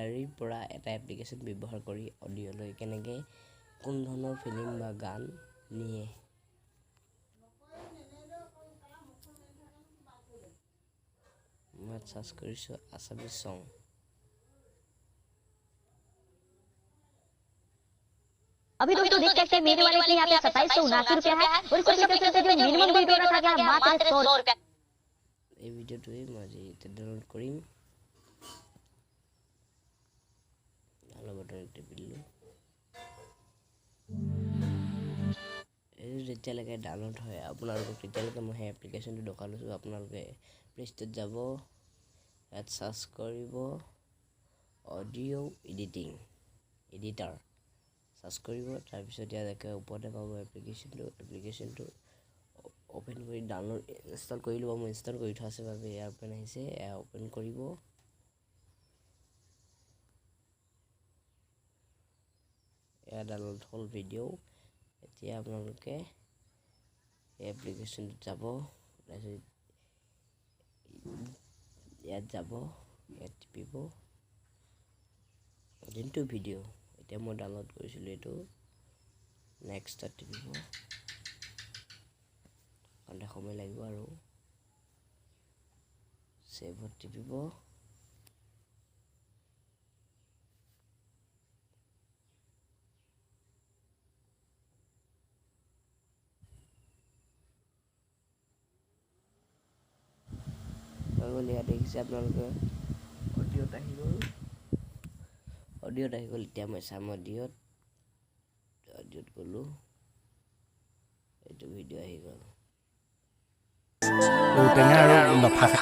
গ্যালাৰীৰ পৰা এটা এপ্লিকেশ্যন ব্যৱহাৰ কৰি অডিঅ'লৈ কেনেকৈ কোন ধৰণৰ ফিল্ম বা গান নিয়ে। মই সাৰ্চ কৰিছোঁ আছামিজ সং। अभी दोस्तों देख सकते हैं मेरे वाले के यहाँ पे 2779 रुपया है और इसको क्लिक करते हैं जो मिनिमम बिड होना था क्या मात्र 100 रुपया। এই ভিডিওটোৱে মই আজি ডাউনলোড কৰিম। ডাউনলোড বাটন টিপি দিলোঁ। এই যেতিয়ালৈকে ডাউনলোড হয় আপোনালোকক তেতিয়ালৈকে মই সেই এপ্লিকেশ্যনটো দোকান লৈছোঁ। আপোনালোকে প্লে ষ্ট'ৰত যাব, ইয়াত চাৰ্চ কৰিব অডিঅ' এডিটাৰ চাৰ্চ কৰিব। তাৰপিছত ইয়াত ওপৰতে পাব এপ্লিকেশ্যনটো অ'পেন কৰি ডাউনলোড ইনষ্টল কৰি ল'ব। মই ইনষ্টল কৰি থোৱা আছে বাবে এয়া অ'পেন আহিছে, এয়া অ'পেন কৰিব। এয়া ডাউনলোড হ'ল ভিডিঅ'। এতিয়া আপোনালোকে এই এপ্লিকেশ্যনটোত যাব, তাৰপিছত ইয়াত যাব, ইয়াত টিপিব যোনটো ভিডিঅ' এতিয়া মই ডাউনলোড কৰিছিলোঁ এইটো নেক্সটত টিপিব। অকণমান সময় লাগিব আৰু ছেভত টিপিব। ইয়াত দেখিছে আপোনালোকে অডিঅ'ত আহি গ'ল। এতিয়া মই চাম অডিঅ'ত গ'লোঁ, এইটো ভিডিঅ' আহি গ'ল।